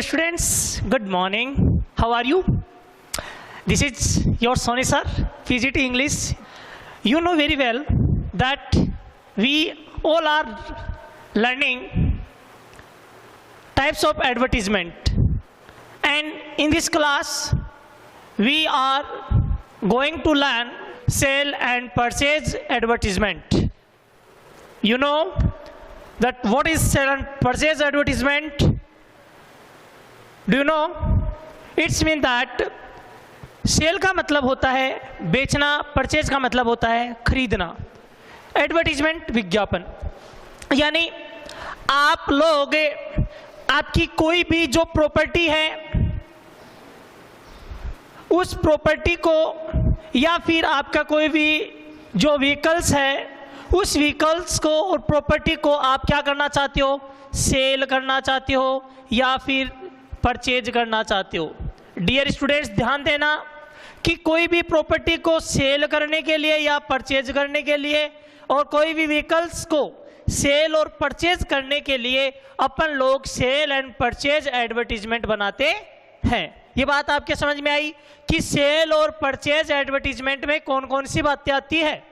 students, good morning. How are you? This is your Sony sir, PGT English. You know very well that we all are learning types of advertisement, and in this class we are going to learn sale and purchase advertisement. You know that what is sale and purchase advertisement? Do you know? It's mean that sale का मतलब होता है बेचना, purchase का मतलब होता है खरीदना, एडवर्टीजमेंट विज्ञापन। यानी आप लोग आपकी कोई भी जो प्रॉपर्टी है उस प्रॉपर्टी को या फिर आपका कोई भी जो व्हीकल्स है उस व्हीकल्स को और प्रॉपर्टी को आप क्या करना चाहते हो? सेल करना चाहते हो या फिर परचेज करना चाहते हो। डियर स्टूडेंट्स, ध्यान देना कि कोई भी प्रॉपर्टी को सेल करने के लिए या परचेज करने के लिए और कोई भी व्हीकल्स को सेल और परचेज करने के लिए अपन लोग सेल एंड परचेज एडवर्टीजमेंट बनाते हैं। ये बात आपके समझ में आई कि सेल और परचेज एडवर्टीजमेंट में कौन कौन सी बातें आती है।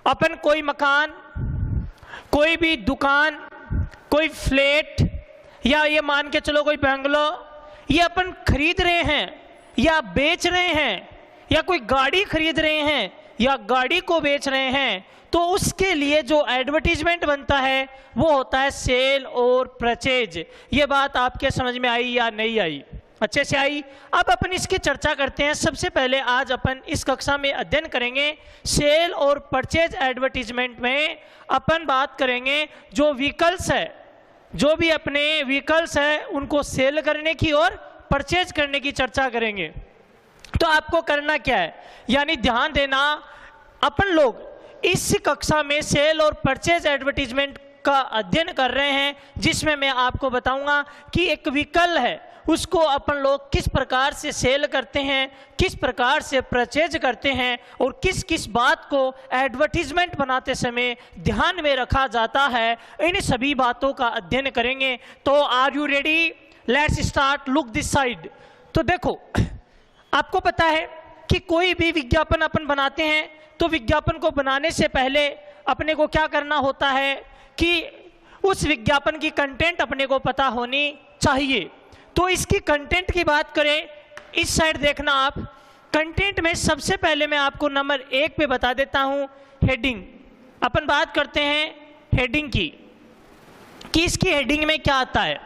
अपन कोई मकान, कोई भी दुकान, कोई फ्लैट या ये मान के चलो कोई बंगलो, ये अपन खरीद रहे हैं या बेच रहे हैं, या कोई गाड़ी खरीद रहे हैं या गाड़ी को बेच रहे हैं, तो उसके लिए जो एडवर्टीजमेंट बनता है वो होता है सेल और परचेज। ये बात आपके समझ में आई या नहीं आई? अच्छे से आई। अब अपन इसकी चर्चा करते हैं। सबसे पहले आज अपन इस कक्षा में अध्ययन करेंगे सेल और परचेज एडवर्टीजमेंट में अपन बात करेंगे जो व्हीकल्स है, जो भी अपने व्हीकल्स है उनको सेल करने की और परचेज करने की चर्चा करेंगे। तो आपको करना क्या है, यानी ध्यान देना, अपन लोग इस कक्षा में सेल और परचेज एडवर्टीजमेंट का अध्ययन कर रहे हैं, जिसमें मैं आपको बताऊंगा कि एक व्हीकल है उसको अपन लोग किस प्रकार से सेल करते हैं, किस प्रकार से परचेज करते हैं और किस किस बात को एडवर्टीजमेंट बनाते समय ध्यान में रखा जाता है। इन सभी बातों का अध्ययन करेंगे। तो are you ready? Let's start. Look this side. तो देखो, आपको पता है कि कोई भी विज्ञापन अपन बनाते हैं तो विज्ञापन को बनाने से पहले अपने को क्या करना होता है कि उस विज्ञापन की कंटेंट अपने को पता होनी चाहिए। तो इसकी कंटेंट की बात करें, इस साइड देखना आप। कंटेंट में सबसे पहले मैं आपको नंबर 1 पे बता देता हूं, हेडिंग। अपन बात करते हैं हेडिंग की कि इसकी हेडिंग में क्या आता है।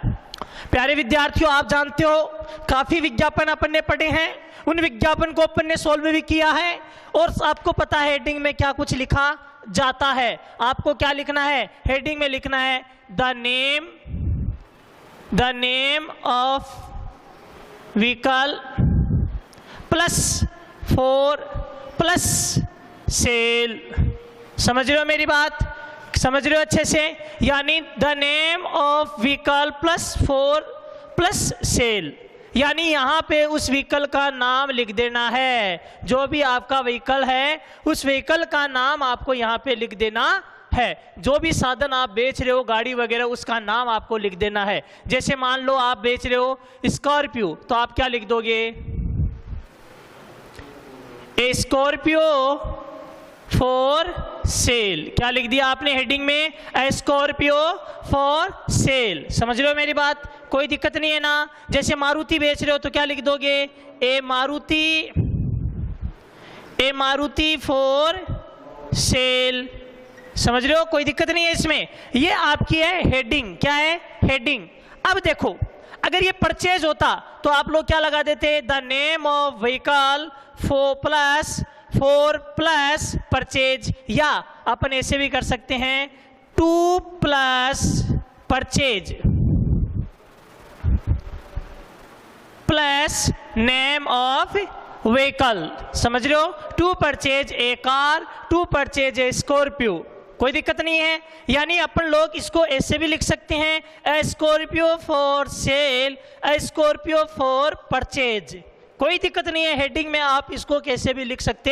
प्यारे विद्यार्थियों, आप जानते हो काफी विज्ञापन अपन ने पढ़े हैं, उन विज्ञापन को अपन ने सॉल्व भी किया है और आपको पता है हेडिंग में क्या कुछ लिखा जाता है। आपको क्या लिखना है? हेडिंग में लिखना है the name of vehicle plus sale. समझ रहे हो मेरी बात? समझ रहे हो अच्छे से? यानी the name of vehicle plus sale, यानी यहाँ पे उस व्हीकल का नाम लिख देना है। जो भी आपका व्हीकल है उस व्हीकल का नाम आपको यहाँ पे लिख देना है। जो भी साधन आप बेच रहे हो, गाड़ी वगैरह, उसका नाम आपको लिख देना है। जैसे मान लो आप बेच रहे हो स्कॉर्पियो, तो आप क्या लिख दोगे? ए स्कॉर्पियो फॉर सेल। क्या लिख दिया आपने हेडिंग में? ए स्कॉर्पियो फॉर सेल। समझ रहे हो मेरी बात? कोई दिक्कत नहीं है ना? जैसे मारुति बेच रहे हो तो क्या लिख दोगे? ए मारुति फॉर सेल। समझ रहे हो? कोई दिक्कत नहीं है इसमें। ये आपकी है हेडिंग। क्या है? हेडिंग। अब देखो, अगर ये परचेज होता तो आप लोग क्या लगा देते? The name of vehicle four plus purchase, या अपन ऐसे भी कर सकते हैं 2 plus purchase plus name of vehicle. समझ रहे हो? 2 purchase a car, 2 purchase a Scorpio. कोई दिक्कत नहीं है। यानी अपन लोग इसको ऐसे भी लिख सकते हैं, a Scorpio for sale, a Scorpio for purchase. कोई दिक्कत नहीं है, हेडिंग में आप इसको कैसे भी लिख सकते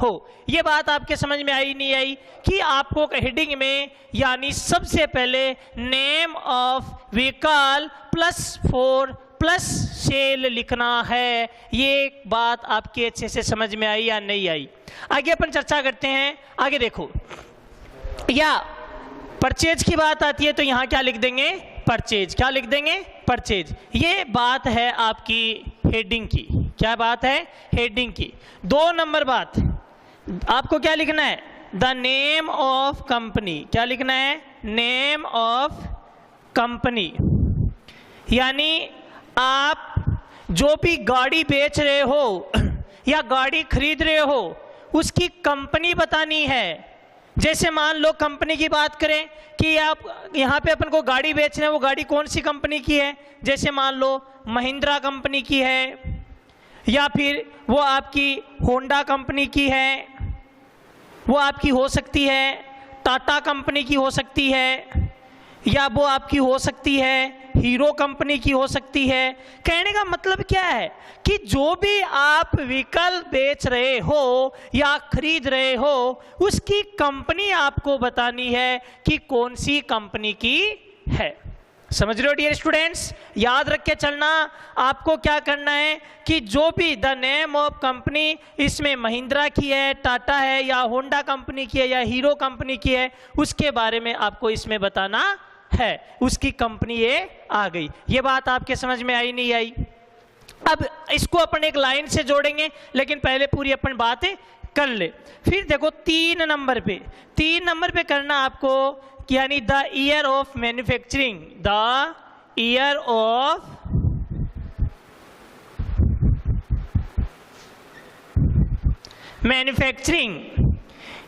हो। ये बात आपके समझ में आई नहीं आई कि आपको हेडिंग में यानी सबसे पहले name of vehicle plus 4 plus sale लिखना है। ये बात आपके अच्छे से समझ में आई या नहीं आई? आगे अपन चर्चा करते हैं। आगे देखो, या परचेज की बात आती है तो यहाँ क्या लिख देंगे? परचेज। क्या लिख देंगे? परचेज। ये बात है आपकी हेडिंग की। क्या बात है? हेडिंग की। 2 नंबर बात, आपको क्या लिखना है? The name of company. क्या लिखना है? Name of company. यानी आप जो भी गाड़ी बेच रहे हो या गाड़ी खरीद रहे हो उसकी कंपनी बतानी है। जैसे मान लो कंपनी की बात करें कि आप यहाँ पे अपन को गाड़ी बेच रहे हैं, वो गाड़ी कौन सी कंपनी की है? जैसे मान लो महिंद्रा कंपनी की है, या फिर वो आपकी होंडा कंपनी की है, वो आपकी हो सकती है टाटा कंपनी की हो सकती है, या वो आपकी हो सकती है हीरो कंपनी की हो सकती है। कहने का मतलब क्या है कि जो भी आप व्हीकल बेच रहे हो या खरीद रहे हो उसकी कंपनी आपको बतानी है कि कौन सी कंपनी की है। समझ रहे हो डियर स्टूडेंट्स? याद रख के चलना। आपको क्या करना है कि जो भी द नेम ऑफ कंपनी, इसमें महिंद्रा की है, टाटा है, या होंडा कंपनी की है, या हीरो कंपनी की है, उसके बारे में आपको इसमें बताना है। उसकी कंपनी ये आ गई। ये बात आपके समझ में आई नहीं आई? अब इसको अपन एक लाइन से जोड़ेंगे, लेकिन पहले पूरी अपन बातें कर ले। फिर देखो 3 नंबर पे, 3 नंबर पे करना आपको, यानी the year of manufacturing. The year of manufacturing,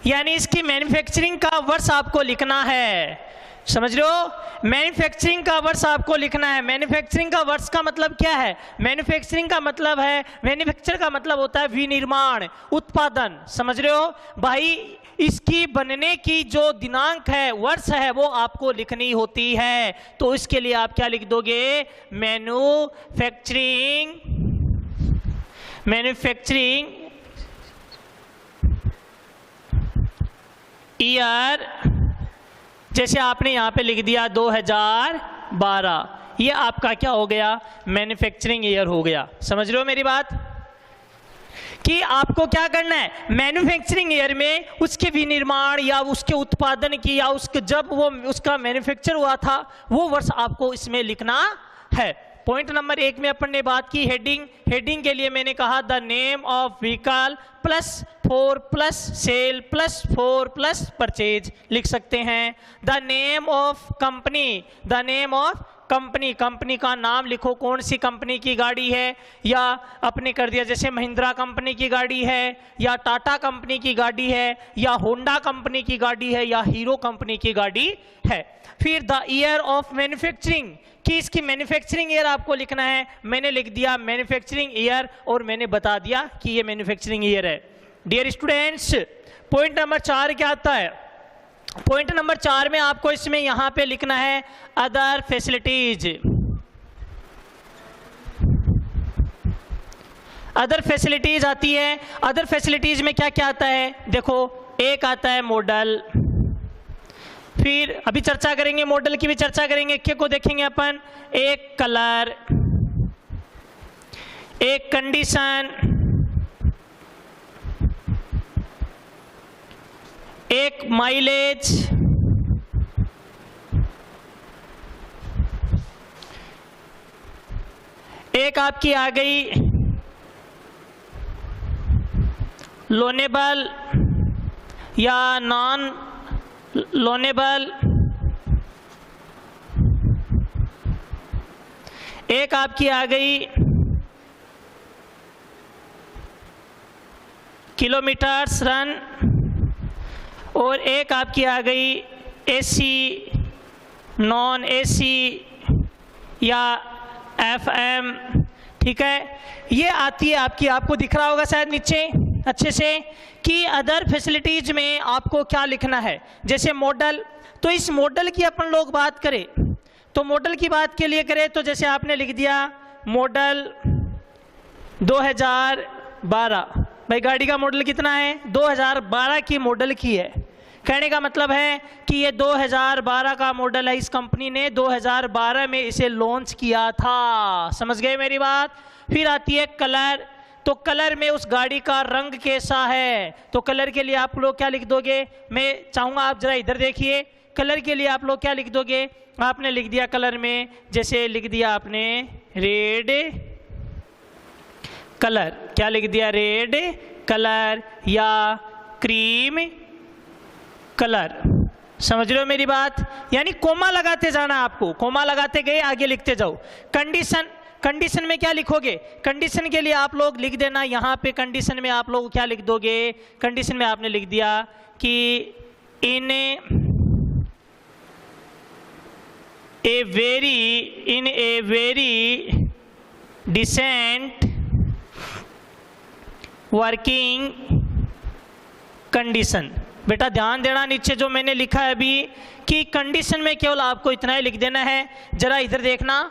यानी इसकी मैन्युफैक्चरिंग का वर्ष आपको लिखना है। समझ रहे हो? मैन्युफैक्चरिंग का वर्ष आपको लिखना है। मैन्युफैक्चरिंग का वर्ष का मतलब क्या है? मैन्युफैक्चरिंग का मतलब है, मैन्युफैक्चर का मतलब होता है विनिर्माण, उत्पादन। समझ रहे हो भाई? इसकी बनने की जो दिनांक है, वर्ष है, वो आपको लिखनी होती है। तो इसके लिए आप क्या लिख दोगे? मैन्युफैक्चरिंग, मैन्युफैक्चरिंग ईयर, जैसे आपने यहाँ पे लिख दिया 2012, ये आपका क्या हो गया? मैन्युफैक्चरिंग ईयर हो गया। समझ रहे हो मेरी बात? कि आपको क्या करना है? मैन्युफैक्चरिंग ईयर में उसके विनिर्माण या उसके उत्पादन की, या उसके जब वो उसका मैन्युफैक्चर हुआ था, वो वर्ष आपको इसमें लिखना है। पॉइंट नंबर 1 में अपन ने बात की हेडिंग। हेडिंग के लिए मैंने कहा the name of vehicle plus 4 plus sale plus 4 plus purchase लिख सकते हैं। The name of company, the name of company, company का नाम लिखो, कौन सी कंपनी की गाड़ी है, या आपने कर दिया जैसे महिंद्रा कंपनी की गाड़ी है, या टाटा कंपनी की गाड़ी है, या होंडा कंपनी की गाड़ी है, या हीरो कंपनी की गाड़ी है। फिर द ईयर ऑफ मैन्युफैक्चरिंग, कि इसकी मैन्युफैक्चरिंग ईयर आपको लिखना है। मैंने लिख दिया मैन्युफैक्चरिंग ईयर, और मैंने बता दिया कि ये मैन्युफैक्चरिंग ईयर है। डियर स्टूडेंट्स, पॉइंट नंबर 4 क्या आता है? पॉइंट नंबर 4 में आपको इसमें यहां पे लिखना है अदर फैसिलिटीज। अदर फैसिलिटीज आती है। अदर फैसिलिटीज में क्या क्या आता है? देखो, एक आता है मॉडल, फिर अभी चर्चा करेंगे, मॉडल की भी चर्चा करेंगे, एक को देखेंगे अपन। एक कलर, एक कंडीशन, एक माइलेज, एक आपकी आ गई लोनेबल या नॉन लोनेबल, एक आपकी आ गई किलोमीटर्स रन, और एक आपकी आ गई एसी, नॉन एसी या एफएम। ठीक है, ये आती है आपकी, आपको दिख रहा होगा शायद नीचे अच्छे से कि अदर फैसिलिटीज में आपको क्या लिखना है। जैसे मॉडल, तो इस मॉडल की अपन लोग बात करें तो मॉडल की बात के लिए करें तो जैसे आपने लिख दिया मॉडल 2012, भाई गाड़ी का मॉडल कितना है? 2012 की मॉडल की है। कहने का मतलब है कि ये 2012 का मॉडल है, इस कंपनी ने 2012 में इसे लॉन्च किया था। समझ गए मेरी बात। फिर आती है कलर। तो कलर में उस गाड़ी का रंग कैसा है, तो कलर के लिए आप लोग क्या लिख दोगे, मैं चाहूँगा आप जरा इधर देखिए। कलर के लिए आप लोग क्या लिख दोगे, आपने लिख दिया कलर में, जैसे लिख दिया आपने रेड कलर, क्या लिख दिया, रेड कलर या क्रीम कलर। समझ रहे हो मेरी बात, यानी कोमा लगाते जाना आपको, कोमा लगाते गए आगे लिखते जाओ। कंडीशन, कंडीशन में क्या लिखोगे, कंडीशन के लिए आप लोग लिख देना यहाँ पे, कंडीशन में आप लोग क्या लिख दोगे, कंडीशन में आपने लिख दिया कि in a very decent working condition. बेटा ध्यान देना, नीचे जो मैंने लिखा है अभी कि कंडीशन में केवल आपको इतना ही लिख देना है। जरा इधर देखना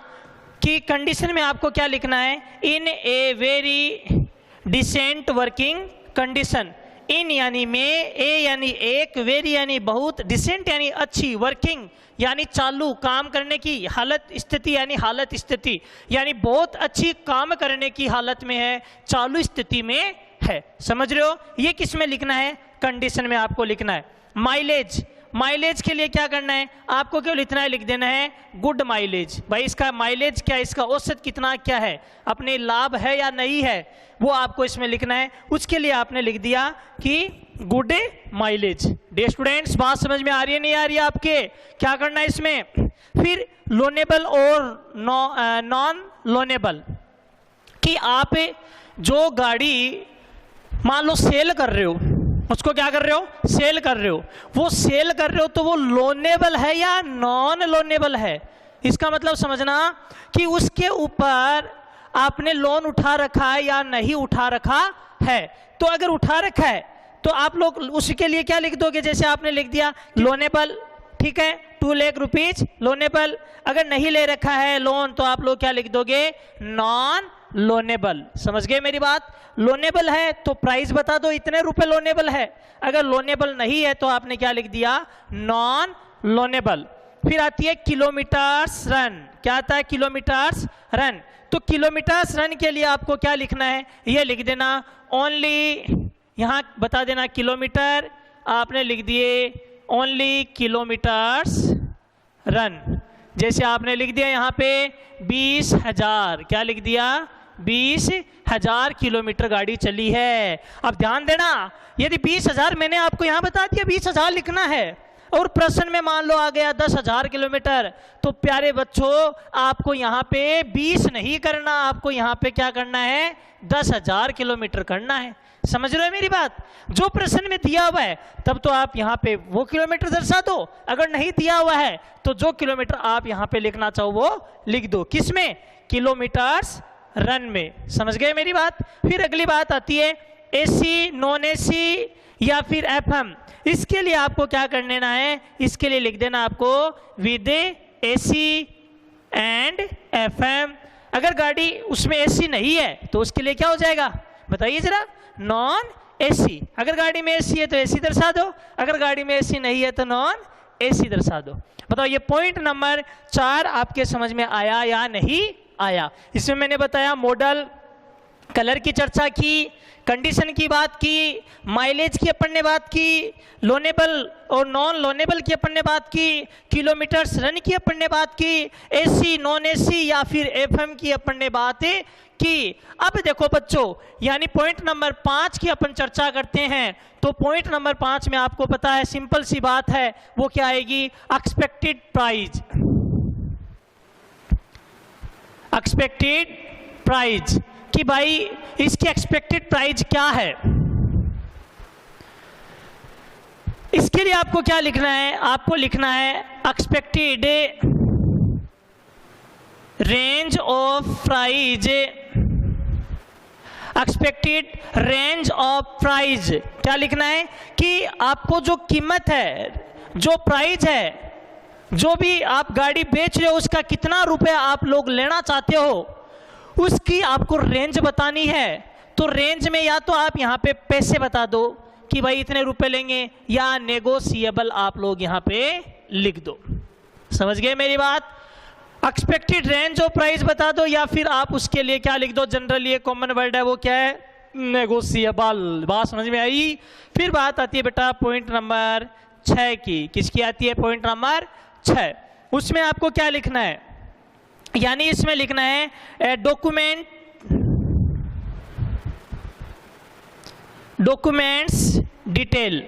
कि कंडीशन में आपको क्या लिखना है, in a very decent working condition. In यानी में, ए यानी एक, वेरी यानी बहुत, डिसेंट यानी अच्छी, वर्किंग यानी चालू काम करने की हालत, स्थिति यानी हालत स्थिति, यानी बहुत अच्छी काम करने की हालत में है, चालू स्थिति में है। समझ रहे हो, ये किस में लिखना है, कंडीशन में आपको लिखना है। माइलेज, माइलेज के लिए क्या करना है, आपको केवल इतना ही लिख देना है गुड माइलेज। भाई इसका माइलेज क्या, इसका औसत कितना क्या है, अपने लाभ है या नहीं है, वो आपको इसमें लिखना है। उसके लिए आपने लिख दिया कि गुड माइलेज। डे स्टूडेंट्स, बात समझ में आ रही है नहीं आ रही है आपके, क्या करना है इसमें। फिर लोनेबल और नॉन लोनेबल, कि आप जो गाड़ी मान लो सेल कर रहे हो, उसको क्या कर रहे हो, सेल कर रहे हो, वो सेल कर रहे हो तो वो लोनेबल है या नॉन लोनेबल है। इसका मतलब समझना कि उसके ऊपर आपने लोन उठा रखा है या नहीं उठा रखा है। तो अगर उठा रखा है तो आप लोग उसके लिए क्या लिख दोगे, जैसे आपने लिख दिया लोनेबल, ठीक है, 2 लाख रुपीज लोनेबल। अगर नहीं ले रखा है लोन तो आप लोग क्या लिख दोगे, नॉन लोनेबल। समझ गए मेरी बात। लोनेबल है तो प्राइस बता दो, इतने रुपए लोनेबल है। अगर लोनेबल नहीं है तो आपने क्या लिख दिया, नॉन लोनेबल। फिर आती है किलोमीटर्स रन, क्या आता है, किलोमीटर्स रन। तो किलोमीटर्स रन के लिए आपको क्या लिखना है, ये लिख देना ओनली, यहाँ बता देना किलोमीटर, आपने लिख दिए ओनली किलोमीटर्स रन। जैसे आपने लिख दिया यहाँ पे 20,000, क्या लिख दिया, 20,000 किलोमीटर गाड़ी चली है। अब ध्यान देना, यदि 20,000 मैंने आपको यहाँ बता दिया 20,000 लिखना है और प्रश्न में मान लो आ गया 10,000 किलोमीटर, तो प्यारे बच्चों आपको यहाँ पे 20 नहीं करना, आपको यहाँ पे क्या करना है, 10,000 किलोमीटर करना है। समझ रहे हो मेरी बात। जो प्रश्न में दिया हुआ है तब तो आप यहाँ पे वो किलोमीटर दर्शा दो, अगर नहीं दिया हुआ है तो जो किलोमीटर आप यहाँ पे लिखना चाहो वो लिख दो। किसमें, किलोमीटर्स रन में। समझ गए मेरी बात। फिर अगली बात आती है एसी, नॉन एसी या फिर एफएम। इसके लिए आपको क्या कर लेना है, इसके लिए लिख देना आपको विद एसी एंड एफएम। अगर गाड़ी उसमें एसी नहीं है तो उसके लिए क्या हो जाएगा, बताइए जरा, नॉन एसी। अगर गाड़ी में एसी है तो एसी दर्शा दो, अगर गाड़ी में एसी नहीं है तो नॉन एसी दर्शा दो। बताओ ये पॉइंट नंबर 4 आपके समझ में आया या नहीं आया। इसमें मैंने बताया मॉडल, कलर की चर्चा की, कंडीशन की बात की, माइलेज की अपन ने बात की, लोनेबल और नॉन लोनेबल की अपन ने बात की, किलोमीटर्स रन की अपन ने बात की, एसी नॉन एसी या फिर एफएम की अपन ने बात की। अब देखो बच्चों, यानी पॉइंट नंबर 5 की अपन चर्चा करते हैं। तो पॉइंट नंबर 5 में आपको पता है सिंपल सी बात है, वो क्या आएगी, एक्सपेक्टेड प्राइस। एक्सपेक्टेड प्राइस कि भाई इसकी एक्सपेक्टेड प्राइस क्या है। इसके लिए आपको क्या लिखना है, आपको लिखना है expected range of price. Expected range of price क्या लिखना है कि आपको जो कीमत है, जो प्राइस है, जो भी आप गाड़ी बेच रहे हो उसका कितना रुपया आप लोग लेना चाहते हो, उसकी आपको रेंज बतानी है। तो रेंज में या तो आप यहाँ पे पैसे बता दो कि भाई इतने रुपए लेंगे, या नेगोशिएबल आप लोग यहाँ पे लिख दो। समझ गए मेरी बात? एक्सपेक्टेड रेंज ऑफ प्राइस बता दो, या फिर आप उसके लिए क्या लिख दो, जनरली एक कॉमन वर्ड है वो क्या है, नेगोशिएबल। बात समझ में आई? फिर बात आती है बेटा पॉइंट नंबर 6 की। किसकी आती है? Point number 6। उसमें आपको क्या लिखना है, यानी इसमें लिखना है डॉक्यूमेंट्स डिटेल।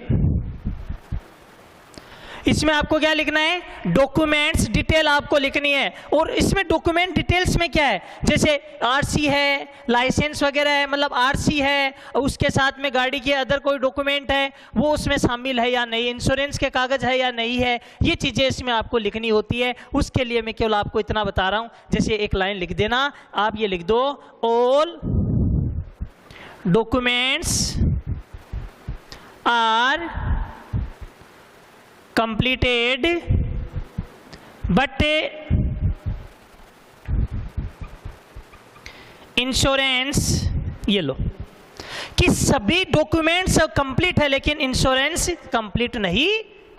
इसमें आपको क्या लिखना है? डॉक्यूमेंट्स डिटेल आपको लिखनी है। और इसमें डॉक्यूमेंट डिटेल्स में क्या है, जैसे आरसी है, लाइसेंस वगैरह है, मतलब आरसी है, उसके साथ में गाड़ी के अदर कोई डॉक्यूमेंट है वो उसमें शामिल है या नहीं, इंश्योरेंस के कागज है या नहीं है, ये चीज़ें इसमें आपको लिखनी होती है। उसके लिए मैं केवल आपको इतना बता रहा हूँ, जैसे एक लाइन लिख देना, आप ये लिख दो, all documents are completed but insurance, ये लो कि सभी डॉक्यूमेंट्स कंप्लीट है लेकिन इंश्योरेंस कंप्लीट नहीं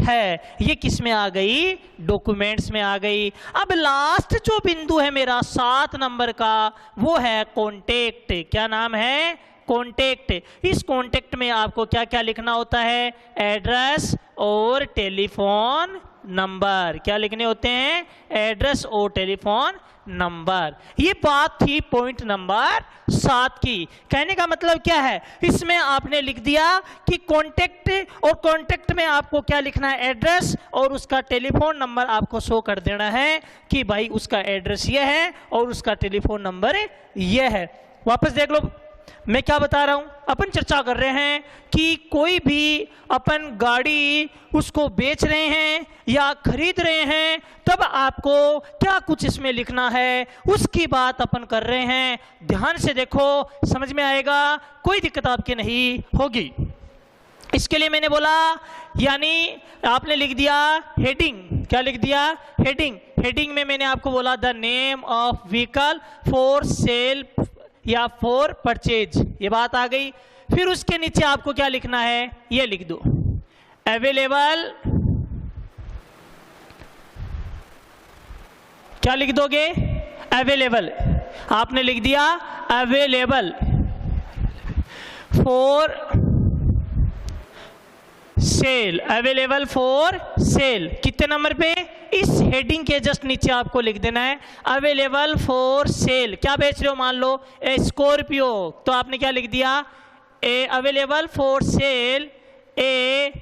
है। ये किस में आ गई? डॉक्यूमेंट्स में आ गई। अब लास्ट जो बिंदु है मेरा 7 नंबर का, वो है कॉन्टेक्ट। क्या नाम है? कॉन्टेक्ट। इस कॉन्टेक्ट में आपको क्या क्या लिखना होता है? एड्रेस और टेलीफोन नंबर। क्या लिखने होते हैं? एड्रेस और टेलीफोन नंबर। ये बात थी पॉइंट नंबर 7 की। कहने का मतलब क्या है, इसमें आपने लिख दिया कि कॉन्टेक्ट, और कॉन्टेक्ट में आपको क्या लिखना है? एड्रेस और उसका टेलीफोन नंबर आपको शो कर देना है कि भाई उसका एड्रेस ये है और उसका टेलीफोन नंबर ये है। वापस देख लो मैं क्या बता रहा हूं। अपन चर्चा कर रहे हैं कि कोई भी अपन गाड़ी उसको बेच रहे हैं या खरीद रहे हैं, तब आपको क्या कुछ इसमें लिखना है उसकी बात अपन कर रहे हैं। ध्यान से देखो, समझ में आएगा, कोई दिक्कत आपकी नहीं होगी। इसके लिए मैंने बोला, यानी आपने लिख दिया हेडिंग। क्या लिख दिया? हेडिंग। हेडिंग में मैंने आपको बोला the name of vehicle for sale या फॉर परचेज, ये बात आ गई। फिर उसके नीचे आपको क्या लिखना है? ये लिख दो अवेलेबल। क्या लिख दोगे? अवेलेबल। आपने लिख दिया available for cell. Available for cell कितने नंबर पे? इस हेडिंग के जस्ट नीचे आपको लिख देना है अवेलेबल फॉर सेल। क्या बेच रहे हो? मान लो ए स्कॉर्पियो, तो आपने क्या लिख दिया? A available for sale a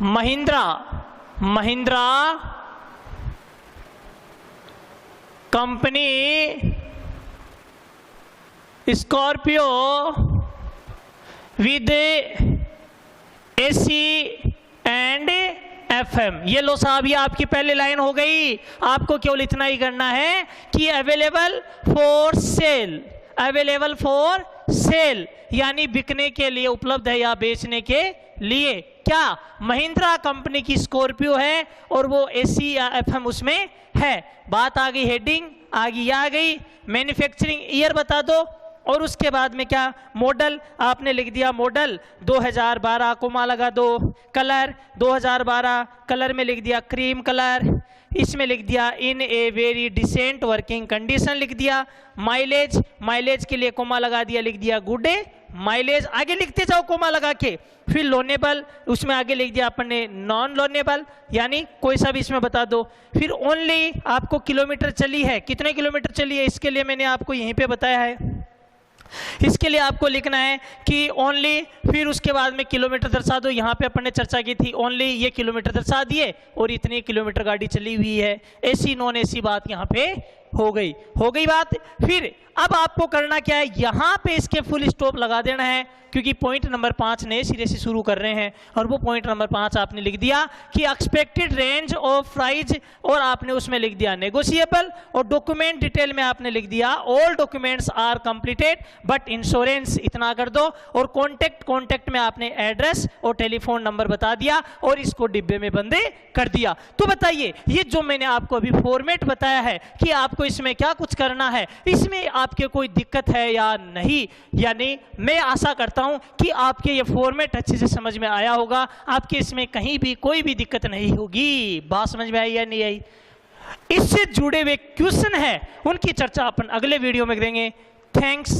Mahindra company Scorpio with AC and FM। ये लो साहब, ये आपकी पहली लाइन हो गई। आपको केवल इतना ही करना है कि available for cell. Available for cell यानी बिकने के लिए उपलब्ध है या बेचने के लिए। क्या? महिंद्रा कंपनी की स्कॉर्पियो है और वो AC या FM उसमें है। बात आ गई, हेडिंग आ गई। मैन्युफैक्चरिंग ईयर बता दो, और उसके बाद में क्या? मॉडल आपने लिख दिया मॉडल 2012, कोमा लगा दो। कलर 2012, कलर में लिख दिया क्रीम कलर। इसमें लिख दिया in a very decent working condition लिख दिया। माइलेज, माइलेज के लिए कोमा लगा दिया, लिख दिया गुड माइलेज। आगे लिखते जाओ कोमा लगा के। फिर लोनेबल, उसमें आगे लिख दिया अपन ने नॉन लोनेबल, यानी कोई सा भी इसमें बता दो। फिर ओनली आपको किलोमीटर चली है, कितने किलोमीटर चली है, इसके लिए मैंने आपको यहीं पे बताया है। इसके लिए आपको लिखना है कि ओनली, फिर उसके बाद में किलोमीटर दर्शा दो। यहाँ पे अपन ने चर्चा की थी, ओनली ये किलोमीटर दर्शा दिए और इतनी किलोमीटर गाड़ी चली हुई है। AC नॉन AC बात यहाँ पे हो गई बात। फिर अब आपको करना क्या है, यहाँ पे इसके फुल स्टॉप लगा देना है, क्योंकि पॉइंट नंबर 5 नए सिरे से शुरू कर रहे हैं। और वो पॉइंट नंबर 5 आपने लिख दिया कि एक्सपेक्टेड रेंज ऑफ प्राइस, और आपने उसमें लिख दिया नेगोशिएबल। और डॉक्यूमेंट डिटेल में आपने लिख दिया all documents are completed but insurance, इतना कर दो। और कॉन्टेक्ट में आपने एड्रेस और टेलीफोन नंबर बता दिया और इसको डिब्बे में बंद कर दिया। तो बताइए, ये जो मैंने आपको अभी फॉर्मेट बताया है कि आपको आपको इसमें क्या कुछ करना है, इसमें आपके कोई दिक्कत है या नहीं। यानी मैं आशा करता हूं कि आपके ये फॉर्मेट अच्छे से समझ में आया होगा, आपके इसमें कहीं भी कोई भी दिक्कत नहीं होगी। बात समझ में आई या नहीं आई? इससे जुड़े हुए क्वेश्चन है उनकी चर्चा अपन अगले वीडियो में करेंगे। थैंक्स।